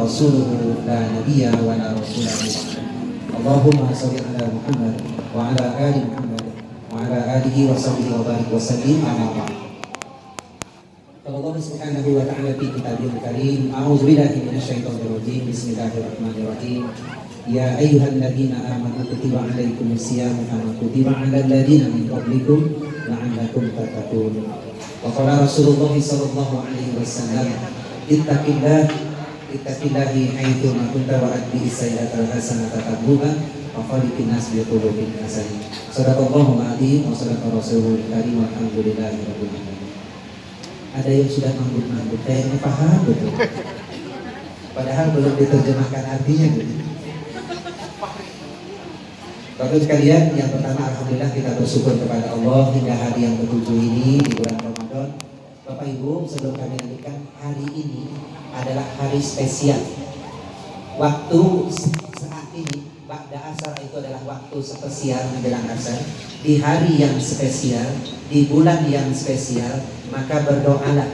ورسوله لا نبي ولا رسول بعده. اللهم صل على محمد وعلى آل محمد وعلى آله وصحبه وبارك وسلم أما بعد. قال الله سبحانه وتعالى في كتابه الكريم أعوذ بالله من الشيطان الرجيم بسم الله الرحمن الرحيم يا أيها الذين آمنوا كتب عليكم الصيام كما كتب على الذين من قبلكم لعلكم تتقون. وقال رسول الله صلى الله عليه وسلم اتق الله حيث ما كنت وأتبع السيئة الحسنة تمحوها وخالق الناس بقلوب حسنة. Sadaqallahul adzim wa sadaqa rasulul karim walhamdulillahi rabbil alamin. Ada yang sudah manggut-manggut kayaknya paham betul. Padahal belum diterjemahkan artinya gitu. Bapak sekalian, yang pertama alhamdulillah kita bersyukur kepada Allah hingga hari yang ke-7 ini di bulan Ramadan. Bapak Ibu, sebelum kami lanjutkan, hari ini adalah hari spesial. Waktu saat ini ba'da asar itu adalah waktu spesial menjelang asar. Di hari yang spesial, di bulan yang spesial, maka berdoalah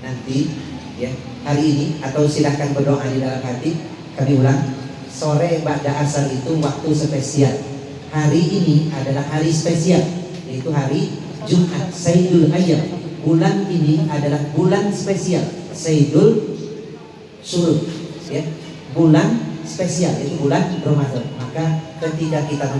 nanti ya hari ini, atau silahkan berdoa di dalam hati. Kami ulang, sore ba'da asar itu waktu spesial. Hari ini adalah hari spesial, yaitu hari Jumat, Sayyidul Ayyam. Bulan ini adalah bulan spesial, Sayyidul Syuruk, ya, bulan spesial, yaitu bulan Ramadan. Maka ketika kita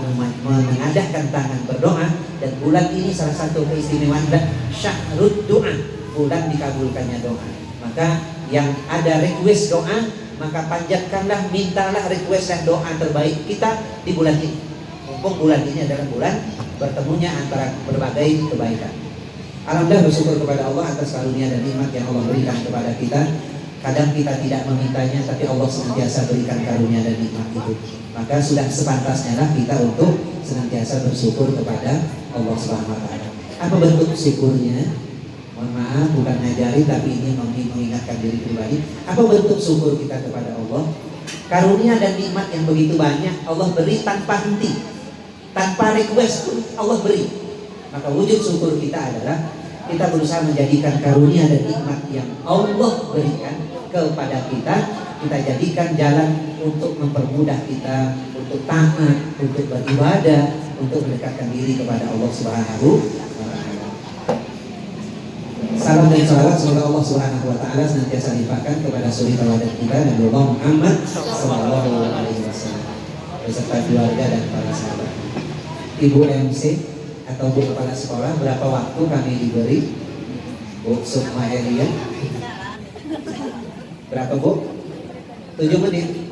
mengadahkan tangan berdoa, dan bulan ini salah satu keistimewaan adalah syahrud doa, bulan dikabulkannya doa. Maka yang ada request doa, maka panjatkanlah, mintalah request dan doa terbaik kita di bulan ini. Mumpung bulan ini adalah bulan bertemunya antara berbagai kebaikan. Alhamdulillah, bersyukur kepada Allah atas karunia dan nikmat yang Allah berikan kepada kita. Kadang kita tidak memintanya, tapi Allah senantiasa berikan karunia dan nikmat itu. Maka sudah sepantasnya lah kita untuk senantiasa bersyukur kepada Allah Subhanahu wa taala. Apa bentuk syukurnya? Mohon maaf, bukan ngajari, tapi ini mengingatkan diri pribadi. Apa bentuk syukur kita kepada Allah? Karunia dan nikmat yang begitu banyak Allah beri tanpa henti, tanpa request pun Allah beri. Maka wujud syukur kita adalah kita berusaha menjadikan karunia dan nikmat yang Allah berikan kepada kita, kita jadikan jalan untuk mempermudah kita untuk taat, untuk beribadah, untuk mendekatkan diri kepada Allah Subhanahu wa taala. Salam dan salawat semoga Allah Subhanahu wa taala senantiasa limpahkan kepada suri tauladan kita Nabi Muhammad sallallahu alaihi wasallam beserta keluarga dan para sahabat. Ibu MC atau Bu Kepala Sekolah, berapa waktu kami diberi? Bu Sukma Elia, berapa Bu? 7 menit?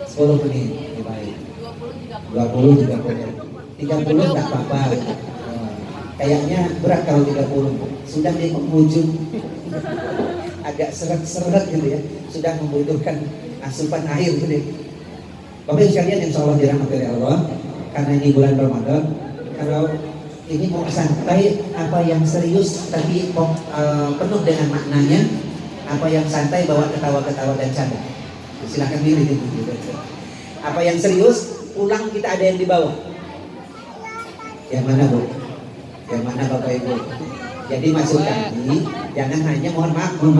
10 menit, ya, baik. 20 juga boleh. 30 nggak apa-apa. Kayaknya berat kalau 30. Sudah di penghujung, agak seret-seret gitu ya. Sudah membutuhkan asupan air gitu ya. Bapak sekalian yang insyaallah dirahmati oleh Allah, karena ini bulan Ramadan. Kalau ini mau santai, apa yang serius tapi penuh dengan maknanya, apa yang santai bawa ketawa-ketawa dan canda. Silakan pilih gitu. Apa yang serius, pulang kita ada yang dibawa. Yang mana Bu? Yang mana Bapak Ibu? Jadi maksud kami, jangan hanya mohon maaf Bu,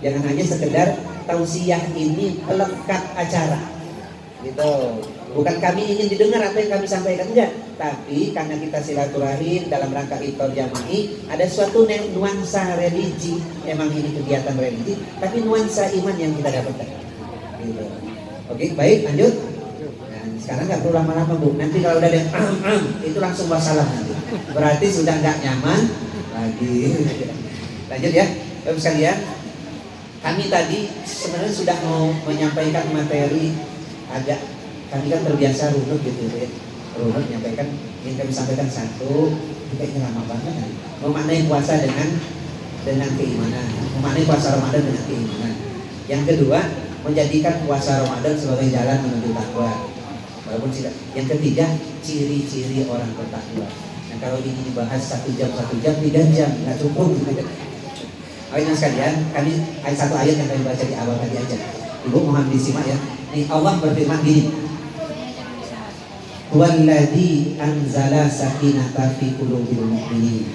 jangan hanya sekedar tausiah ini pelekat acara, gitu. Bukan kami ingin didengar apa yang kami sampaikan, enggak. Tapi karena kita silaturahim dalam rangka iftar jama'i, ada suatu nuansa religi. Emang ini kegiatan religi, tapi nuansa iman yang kita dapatkan. Gitu. Oke, baik, lanjut. Nah, sekarang nggak perlu lama-lama Bu. Nanti kalau udah ada yang itu langsung wassalam nanti. Berarti sudah nggak nyaman lagi. Lanjut ya, Bapak sekalian. Kami tadi sebenarnya sudah mau menyampaikan materi agak. Kami kan terbiasa runut gitu ya. Runut menyampaikan, ingin kami sampaikan satu, kayaknya lama banget kan? Memaknai puasa dengan keimanan, memaknai puasa Ramadan dengan keimanan. Yang kedua, menjadikan puasa Ramadan sebagai jalan menuju takwa. Walaupun tidak. Yang ketiga, ciri-ciri orang bertakwa. Nah, kalau ini dibahas 1 jam, 3 jam, nggak cukup gitu. Ayo sekalian, kami satu ayat yang kami baca di awal tadi aja. Ibu mohon disimak ya. Nih Allah berfirman gini. Walladzi anzala sakinata fi qulubil mu'minin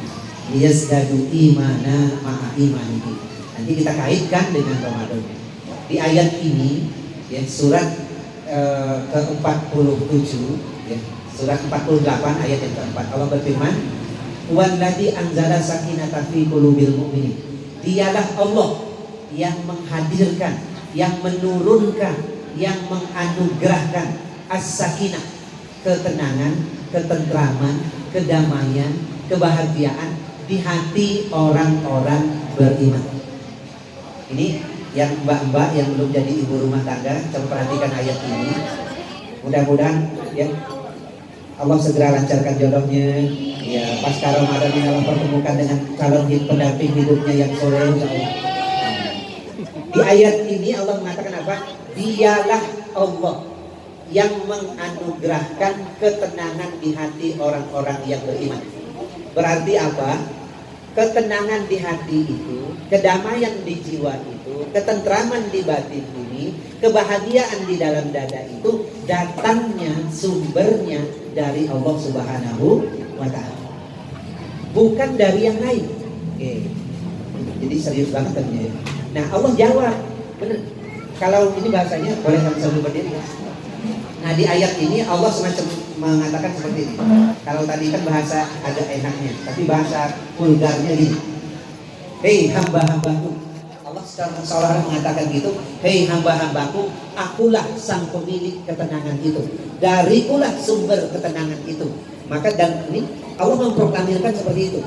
liyazdadu imana ma'a imanihim. Nanti kita kaitkan dengan Ramadan. Di ayat ini ya, surat ke-47 ya, surat 48 ayat yang keempat, Allah berfirman, "Walladzi anzala sakinata fi qulubil mu'minin." Dialah Allah yang menghadirkan, yang menurunkan, yang menganugerahkan as-sakinah, ketenangan, ketentraman, kedamaian, kebahagiaan di hati orang-orang beriman. Ini yang mbak-mbak yang belum jadi ibu rumah tangga, coba perhatikan ayat ini. Mudah-mudahan ya Allah segera lancarkan jodohnya. Ya, pasca Ramadan ini Allah pertemukan dengan calon pendamping hidupnya yang soleh, insya Allah. Di ayat ini Allah mengatakan apa? Dialah Allah yang menganugerahkan ketenangan di hati orang-orang yang beriman. Berarti apa? Ketenangan di hati itu, kedamaian di jiwa itu, ketentraman di batin ini, kebahagiaan di dalam dada itu datangnya, sumbernya dari Allah Subhanahu wa Ta'ala, bukan dari yang lain. Oke. Jadi serius banget tadinya ya. Nah, Allah jawab, benar. Kalau ini bahasanya boleh kami sambil berdiri ya. Nah, di ayat ini Allah semacam mengatakan seperti ini. Kalau tadi kan bahasa agak enaknya, tapi bahasa vulgarnya gini. Hei hamba-hambaku. Allah seolah-olah mengatakan gitu. Hei hamba-hambaku, akulah sang pemilik ketenangan itu. Darikulah sumber ketenangan itu. Maka dan ini Allah memproklamirkan seperti itu.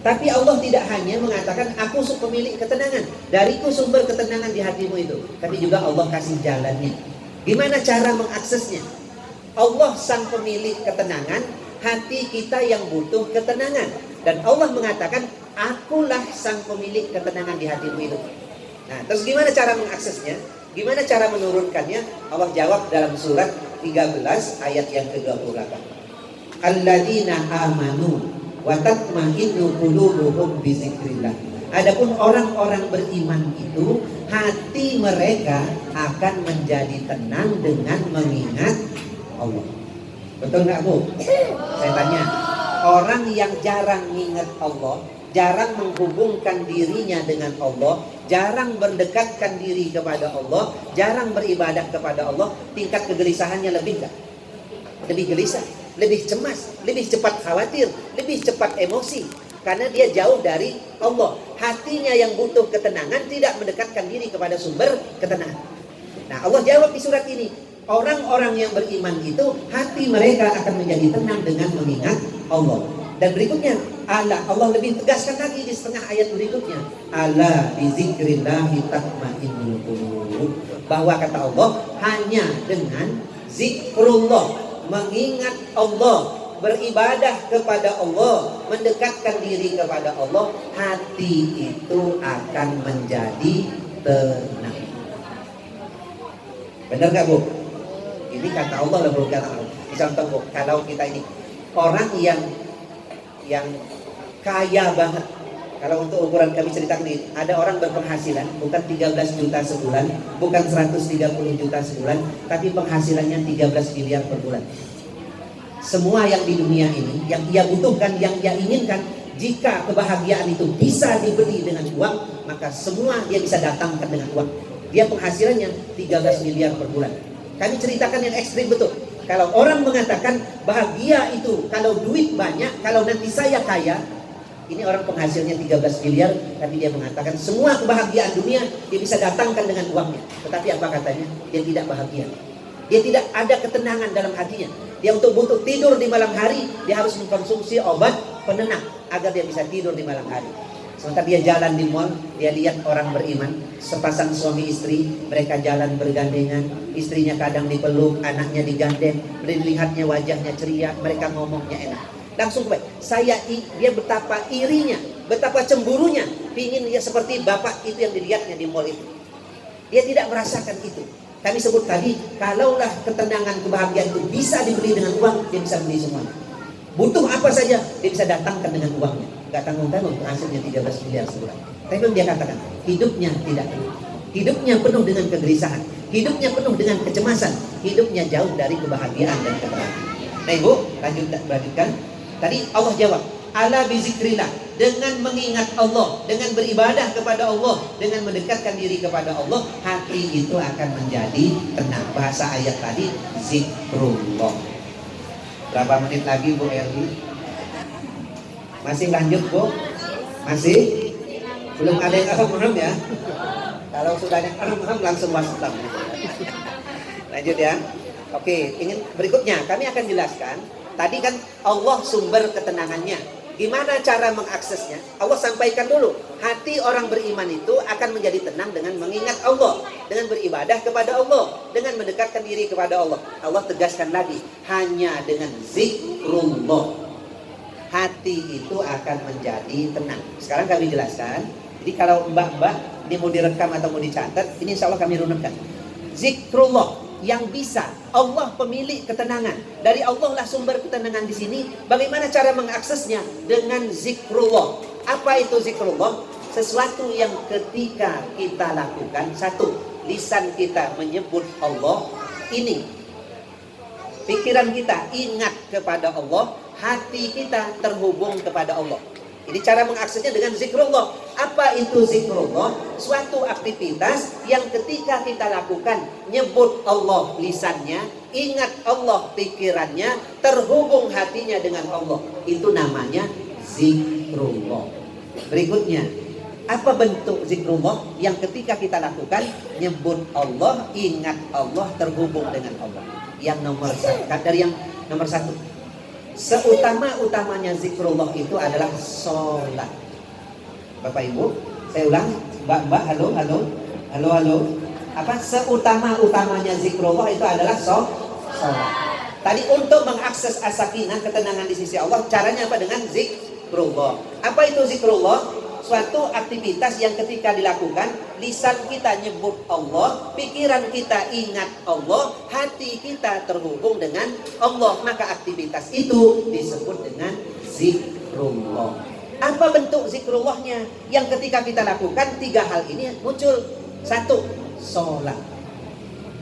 Tapi Allah tidak hanya mengatakan aku pemilik ketenangan, dariku sumber ketenangan di hatimu itu. Tapi juga Allah kasih jalannya. Gimana cara mengaksesnya? Allah sang pemilik ketenangan, hati kita yang butuh ketenangan. Dan Allah mengatakan, akulah sang pemilik ketenangan di hatimu itu. Nah, terus gimana cara mengaksesnya? Gimana cara menurunkannya? Allah jawab dalam surat 13 ayat yang ke-28. Alladzina amanu wa tatma'innu qulubuhum bi dzikrillah. Adapun orang-orang beriman itu, hati mereka akan menjadi tenang dengan mengingat Allah. Betul nggak Bu? Saya tanya, orang yang jarang mengingat Allah, jarang menghubungkan dirinya dengan Allah, jarang mendekatkan diri kepada Allah, jarang beribadah kepada Allah, tingkat kegelisahannya lebih nggak? Lebih gelisah, lebih cemas, lebih cepat khawatir, lebih cepat emosi. Karena dia jauh dari Allah. Hatinya yang butuh ketenangan tidak mendekatkan diri kepada sumber ketenangan. Nah, Allah jawab di surat ini, orang-orang yang beriman itu hati mereka akan menjadi tenang dengan mengingat Allah. Dan berikutnya, Allah lebih tegaskan lagi di setengah ayat berikutnya, ala bizikrillahi tatma'innul qulub, bahwa kata Allah hanya dengan zikrullah, mengingat Allah, beribadah kepada Allah, mendekatkan diri kepada Allah, hati itu akan menjadi tenang. Benar gak Bu? Ini kata Allah lah, bukan Allah. Contoh Bu, kalau kita ini orang yang kaya banget. Kalau untuk ukuran kami ceritakan ini, ada orang berpenghasilan bukan 13 juta sebulan, bukan 130 juta sebulan, tapi penghasilannya 13 miliar per bulan. Semua yang di dunia ini, yang ia butuhkan, yang ia inginkan, jika kebahagiaan itu bisa dibeli dengan uang, maka semua dia bisa datangkan dengan uang. Dia penghasilannya 13 miliar per bulan. Kami ceritakan yang ekstrim betul. Kalau orang mengatakan bahagia itu kalau duit banyak, kalau nanti saya kaya, ini orang penghasilnya 13 miliar, tapi dia mengatakan semua kebahagiaan dunia dia bisa datangkan dengan uangnya. Tetapi apa katanya? Dia tidak bahagia. Dia tidak ada ketenangan dalam hatinya. Dia untuk butuh tidur di malam hari, dia harus mengkonsumsi obat penenang agar dia bisa tidur di malam hari. Sementara dia jalan di mall, dia lihat orang beriman, sepasang suami istri, mereka jalan bergandengan, istrinya kadang dipeluk, anaknya digandeng, dilihatnya wajahnya ceria, mereka ngomongnya enak. Langsung baik, dia betapa irinya, betapa cemburunya, pingin dia seperti bapak itu yang dilihatnya di mall itu. Dia tidak merasakan itu. Kami sebut tadi, kalaulah ketenangan, kebahagiaan itu bisa dibeli dengan uang, dia bisa beli semuanya. Butuh apa saja, dia bisa datangkan dengan uangnya. Gak tanggung-tanggung, hasilnya 13 miliar sebulan. Tapi dia katakan, hidupnya tidak penuh. Hidupnya penuh dengan kegelisahan. Hidupnya penuh dengan kecemasan. Hidupnya jauh dari kebahagiaan dan ketenangan. Nah Ibu, lanjutkan. Tadi Allah jawab, ala bizikrillah, dengan mengingat Allah, dengan beribadah kepada Allah, dengan mendekatkan diri kepada Allah, hati itu akan menjadi tenang. Bahasa ayat tadi zikrullah. Berapa menit lagi Bu Eli? Masih lanjut Bu? Masih? Belum ada yang ahem ya? Kalau sudah ada yang ahem langsung masuk. Lanjut ya. Oke, ingin berikutnya kami akan jelaskan. Tadi kan Allah sumber ketenangannya. Gimana cara mengaksesnya? Allah sampaikan dulu. Hati orang beriman itu akan menjadi tenang dengan mengingat Allah, dengan beribadah kepada Allah, dengan mendekatkan diri kepada Allah. Allah tegaskan lagi, hanya dengan zikrullah hati itu akan menjadi tenang. Sekarang kami jelaskan. Jadi kalau mbak-mbak ini mau direkam atau mau dicatat, ini insya Allah kami runutkan. Zikrullah yang bisa, Allah pemilik ketenangan. Dari Allah lah sumber ketenangan di sini. Bagaimana cara mengaksesnya? Dengan zikrullah. Apa itu zikrullah? Sesuatu yang ketika kita lakukan, satu, lisan kita menyebut Allah, ini pikiran kita ingat kepada Allah, hati kita terhubung kepada Allah. Ini cara mengaksesnya dengan zikrullah. Apa itu zikrullah? Suatu aktivitas yang ketika kita lakukan, nyebut Allah lisannya, ingat Allah pikirannya, terhubung hatinya dengan Allah. Itu namanya zikrullah. Berikutnya, apa bentuk zikrullah yang ketika kita lakukan, nyebut Allah, ingat Allah, terhubung dengan Allah. Yang nomor satu, dari yang nomor satu, seutama-utamanya zikrullah itu adalah sholat. Bapak Ibu, saya ulang, Mbak, halo. Apa seutama-utamanya zikrullah itu adalah sholat. Tadi untuk mengakses as-sakinah, ketenangan di sisi Allah, caranya apa? Dengan zikrullah. Apa itu zikrullah? Suatu aktivitas yang ketika dilakukan, lisan kita nyebut Allah, pikiran kita ingat Allah, hati kita terhubung dengan Allah. Maka aktivitas itu disebut dengan zikrullah. Apa bentuk zikrullahnya? Yang ketika kita lakukan, tiga hal ini muncul. Satu, sholat.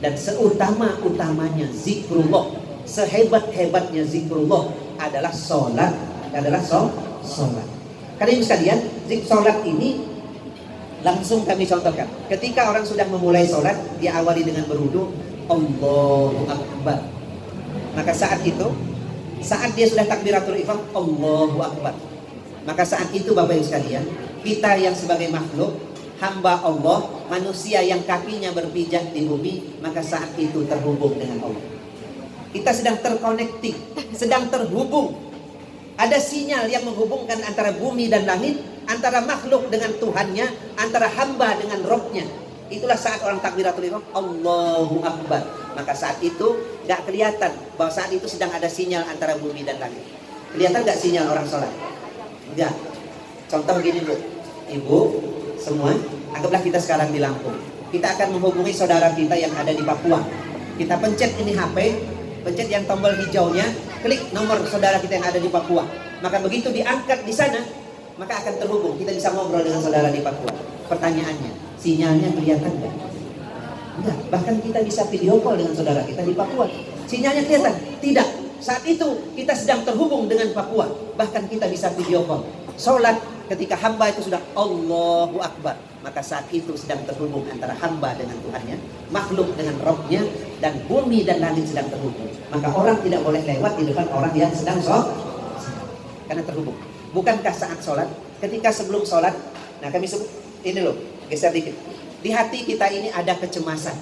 Dan seutama-utamanya zikrullah, sehebat-hebatnya zikrullah adalah sholat. Sholat. Karena ini sekalian, sholat ini langsung kami contohkan. Ketika orang sudah memulai sholat, dia awali dengan berwudu, Allahu Akbar. Maka saat itu, saat dia sudah takbiratul ihram, Allahu Akbar. Maka saat itu Bapak Ibu sekalian, kita yang sebagai makhluk, hamba Allah, manusia yang kakinya berpijak di bumi, maka saat itu terhubung dengan Allah. Kita sedang terkonektif, sedang terhubung. Ada sinyal yang menghubungkan antara bumi dan langit, antara makhluk dengan Tuhannya, antara hamba dengan Robnya. Itulah saat orang takbiratul ihram, Allahu Akbar. Maka saat itu gak kelihatan bahwa saat itu sedang ada sinyal antara bumi dan langit. Kelihatan gak sinyal orang sholat? Enggak. Contoh gini Bu, Ibu semua, anggaplah kita sekarang di Lampung. Kita akan menghubungi saudara kita yang ada di Papua. Kita pencet ini HP, pencet yang tombol hijaunya, klik nomor saudara kita yang ada di Papua. Maka begitu diangkat di sana, maka akan terhubung. Kita bisa ngobrol dengan saudara di Papua. Pertanyaannya, sinyalnya kelihatan nggak? Enggak. Bahkan kita bisa video call dengan saudara kita di Papua. Sinyalnya kelihatan? Tidak. Saat itu kita sedang terhubung dengan Papua. Bahkan kita bisa video call. Sholat ketika hamba itu sudah Allahu Akbar, maka saat itu sedang terhubung antara hamba dengan Tuhannya, makhluk dengan Robnya, dan bumi dan langit sedang terhubung. Maka orang tidak boleh lewat di depan orang yang sedang sholat, karena terhubung. Bukankah saat sholat, ketika sebelum sholat, nah kami sebut, ini loh, geser dikit. Di hati kita ini ada kecemasan,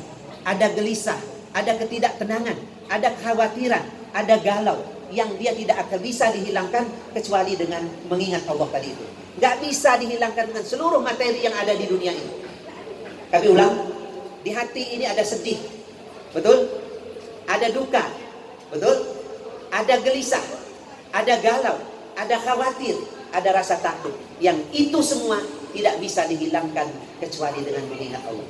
ada gelisah, ada ketidaktenangan, ada kekhawatiran, ada galau, yang dia tidak akan bisa dihilangkan kecuali dengan mengingat Allah tadi itu. Gak bisa dihilangkan dengan seluruh materi yang ada di dunia ini. Kami ulang, di hati ini ada sedih, betul? Ada duka, betul? Ada gelisah, ada galau, ada khawatir, ada rasa takut. Yang itu semua tidak bisa dihilangkan kecuali dengan mengingat Allah.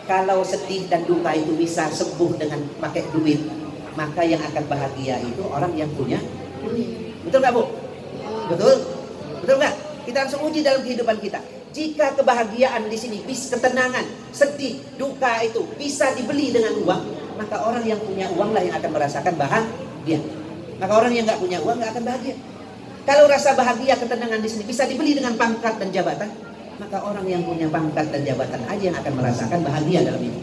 Kalau sedih dan duka itu bisa sembuh dengan pakai duit, maka yang akan bahagia itu orang yang punya duit. Betul nggak Bu? Betul? Betul nggak? Kita langsung uji dalam kehidupan kita. Jika kebahagiaan di sini, ketenangan, sedih, duka itu bisa dibeli dengan uang, maka orang yang punya uang lah yang akan merasakan bahagia. Maka orang yang nggak punya uang nggak akan bahagia. Kalau rasa bahagia, ketenangan di sini bisa dibeli dengan pangkat dan jabatan, maka orang yang punya pangkat dan jabatan aja yang akan merasakan bahagia dalam hidup.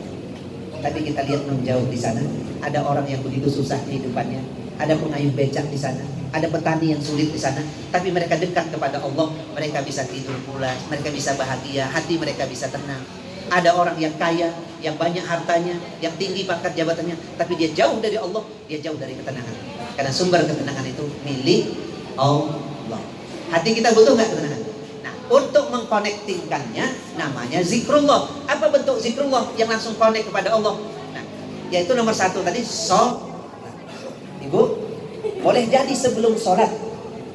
Tapi kita lihat menjauh di sana, ada orang yang begitu susah kehidupannya, ada pengayuh becak di sana, ada petani yang sulit di sana, tapi mereka dekat kepada Allah, mereka bisa tidur pulas, mereka bisa bahagia, hati mereka bisa tenang. Ada orang yang kaya, yang banyak hartanya, yang tinggi pangkat jabatannya, tapi dia jauh dari Allah, dia jauh dari ketenangan. Karena sumber ketenangan itu milik Allah. Hati kita butuh nggak ketenangan? Nah, untuk mengkonektingkannya namanya zikrullah. Apa bentuk zikrullah yang langsung connect kepada Allah? Nah, yaitu nomor 1 tadi, sholat. Ibu, boleh jadi sebelum sholat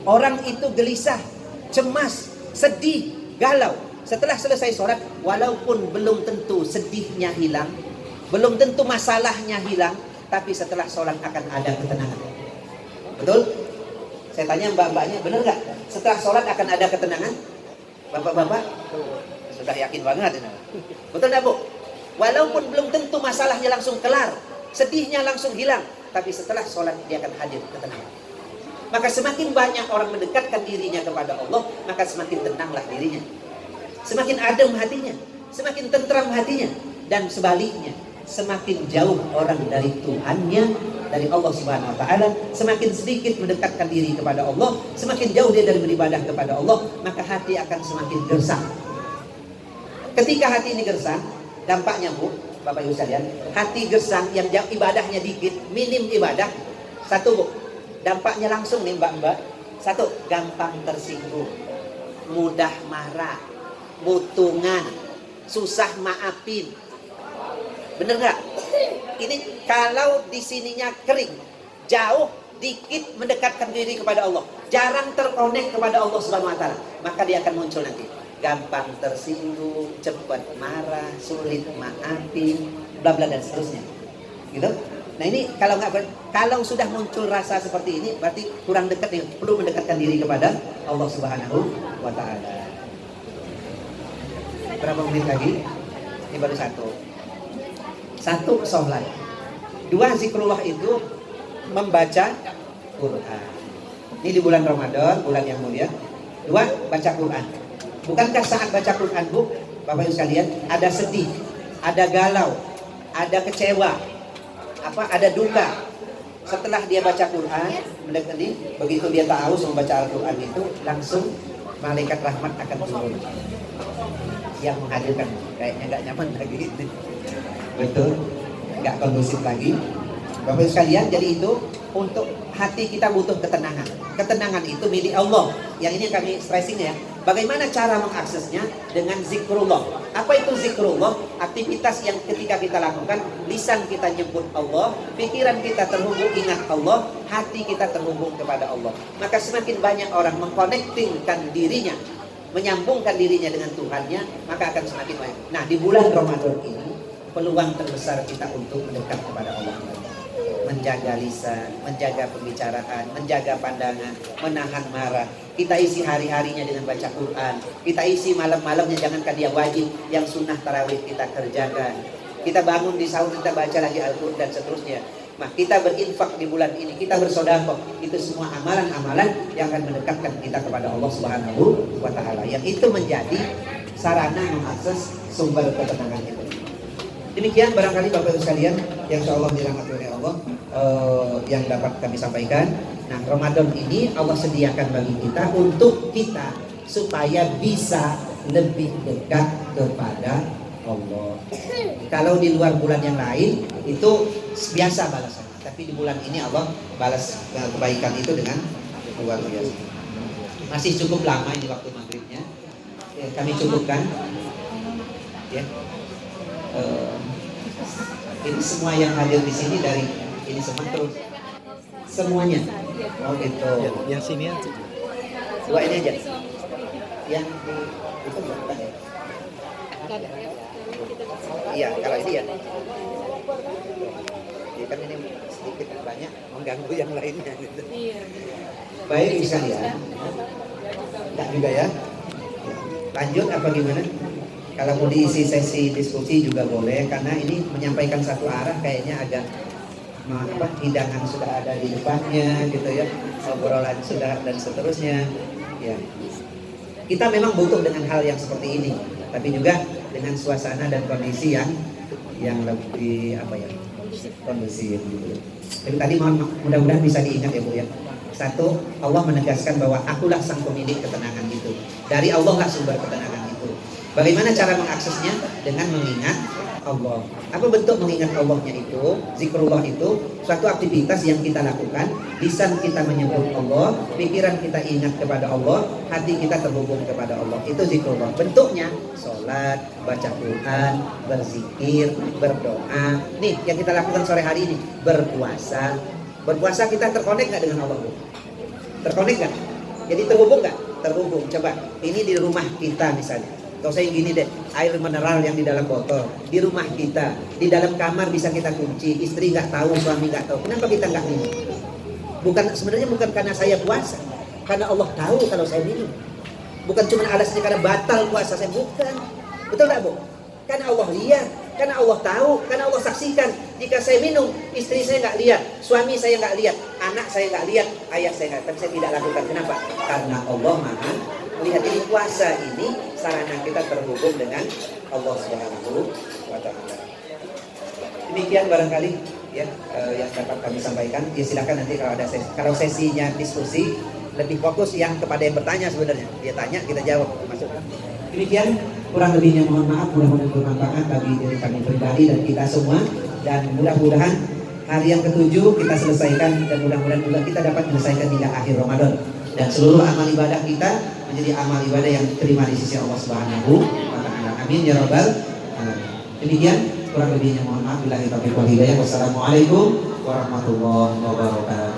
orang itu gelisah, cemas, sedih, galau. Setelah selesai sholat, walaupun belum tentu sedihnya hilang, belum tentu masalahnya hilang, tapi setelah sholat akan ada ketenangan. Betul? Saya tanya mbak-mbaknya, benar nggak? Setelah sholat akan ada ketenangan? Bapak-bapak? Sudah yakin banget. Betul nggak, Bu? Walaupun belum tentu masalahnya langsung kelar, sedihnya langsung hilang, tapi setelah sholat dia akan hadir ketenangan. Maka semakin banyak orang mendekatkan dirinya kepada Allah, maka semakin tenanglah dirinya, semakin adem hatinya, semakin tentram hatinya. Dan sebaliknya, semakin jauh orang dari Tuhannya, dari Allah Subhanahu wa Ta'ala, semakin sedikit mendekatkan diri kepada Allah, semakin jauh dia dari beribadah kepada Allah, maka hati akan semakin gersang. Ketika hati ini gersang, dampaknya, Bu, Bapak Ibu sekalian, hati gersang yang ibadahnya dikit, minim ibadah, 1, Bu, dampaknya langsung nih mbak-mbak, 1, gampang tersinggung, mudah marah, butungan, susah maafin. Bener nggak? Ini kalau di sininya kering, jauh, dikit mendekatkan diri kepada Allah, jarang terkonek kepada Allah Subhanahu wa Ta'ala, maka dia akan muncul nanti gampang tersinggung, cepat marah, sulit maafin, bla bla dan seterusnya. Gitu? Nah ini kalau sudah muncul rasa seperti ini, berarti kurang dekat nih, perlu mendekatkan diri kepada Allah Subhanahu wa Ta'ala. Berapa menit lagi? Ini baru 1 sholat, 2 zikrullah itu membaca Quran. Ini di bulan Ramadan, bulan yang mulia. 2, baca Quran. Bukankah saat baca Quran, Bu, Bapak Ibu sekalian, ada sedih, ada galau, ada kecewa, ada duka. Setelah dia baca Quran, begitu dia tahu membaca Al-Quran itu, langsung malaikat rahmat akan turun yang menghadirkan. Kayaknya nggak nyaman lagi. Betul, nggak kondusif lagi. Bapak Ibu sekalian, jadi itu untuk hati kita butuh ketenangan. Ketenangan itu milik Allah. Yang ini kami stressing ya. Bagaimana cara mengaksesnya? Dengan zikrullah. Apa itu zikrullah? Aktivitas yang ketika kita lakukan, lisan kita nyebut Allah, pikiran kita terhubung ingat Allah, hati kita terhubung kepada Allah. Maka semakin banyak orang mengkonektingkan dirinya, menyambungkan dirinya dengan Tuhannya, maka akan semakin banyak. Nah, di bulan Ramadan ini peluang terbesar kita untuk mendekat kepada Allah, menjaga lisan, menjaga pembicaraan, menjaga pandangan, menahan marah. Kita isi hari-harinya dengan baca Quran. Kita isi malam-malamnya, jangankan dia wajib, yang sunnah tarawih kita kerjakan. Kita bangun di sahur, kita baca lagi Al-Quran dan seterusnya. Nah, kita berinfak di bulan ini, kita bersedekah. Itu semua amalan-amalan yang akan mendekatkan kita kepada Allah Subhanahu wa Ta'ala. Yang itu menjadi sarana mengakses sumber ketenangan itu. Demikian barangkali Bapak Ibu sekalian yang insyaallah dirahmati oleh Allah yang dapat kami sampaikan. Nah, Ramadan ini Allah sediakan bagi kita untuk kita supaya bisa lebih dekat kepada Allah. Kalau di luar bulan yang lain itu biasa balasannya, tapi di bulan ini Allah balas kebaikan itu dengan luar biasa. Masih cukup lama ini waktu maghribnya. Ya, kami cukupkan. Ya. Ini semua yang hadir di sini dari ini semua terus semuanya. Oh gitu. Yang sini aja. 2 ini aja. Yang itu berapa ya? Iya, kalau ini ya. Ya kan ini sedikit banyak mengganggu yang lainnya gitu. Baik sekalian. Enggak juga ya. Lanjut apa gimana? Kalau mau diisi sesi diskusi juga boleh, karena ini menyampaikan satu arah kayaknya agak hidangan sudah ada di depannya gitu ya, obrolan sudah dan seterusnya ya. Kita memang butuh dengan hal yang seperti ini, tapi juga dengan suasana dan kondisi yang lebih kondusif gitu. Jadi tadi mudah-mudahan bisa diingat ya Bu ya. Satu, Allah menegaskan bahwa akulah sang pemilik ketenangan itu. Dari Allah lah sumber ketenangan itu. Bagaimana cara mengaksesnya? Dengan mengingat Allah. Apa bentuk mengingat Allahnya itu? Zikrullah itu suatu aktivitas yang kita lakukan. Lisan kita menyebut Allah, pikiran kita ingat kepada Allah, hati kita terhubung kepada Allah. Itu zikrullah. Bentuknya sholat, baca Quran, berzikir, berdoa. Nih yang kita lakukan sore hari ini, berpuasa. Berpuasa kita terkonek nggak dengan Allah? Terkonek nggak? Jadi terhubung nggak? Terhubung. Coba ini di rumah kita misalnya. Kalau saya gini deh, air mineral yang di dalam botol di rumah kita, di dalam kamar bisa kita kunci, istri nggak tahu, suami nggak tahu. Kenapa kita nggak minum? Sebenarnya bukan karena saya puasa, karena Allah tahu kalau saya minum. Bukan cuma alasannya karena batal puasa saya, bukan. Betul nggak Bu? Karena Allah lihat, karena Allah tahu, karena Allah saksikan. Jika saya minum, istri saya nggak lihat, suami saya nggak lihat, anak saya nggak lihat, ayah saya nggak, tapi saya tidak lakukan. Kenapa? Karena Allah Maha melihat. Ini puasa ini sarana kita terhubung dengan Allah Subhanahu wa Ta'ala. Demikian barangkali ya yang dapat kami sampaikan. Ya silakan nanti kalau ada kalau sesinya diskusi lebih fokus yang kepada yang bertanya sebenarnya. Dia tanya, kita jawab, masuk. Demikian kurang lebihnya mohon maaf, mudah-mudahan bermanfaat bagi diri kami pribadi dan kita semua, dan mudah-mudahan hari yang ke-7 kita selesaikan, dan mudah-mudahan juga kita dapat menyelesaikan hingga akhir Ramadan, dan seluruh amal ibadah kita menjadi amal ibadah yang diterima di sisi Allah Subhanahu wa Ta'ala. Amin ya rabbal alamin. Demikian kurang lebihnya mohon maaf. Billahi taufiq wal hidayah. Wassalamualaikum warahmatullahi wabarakatuh.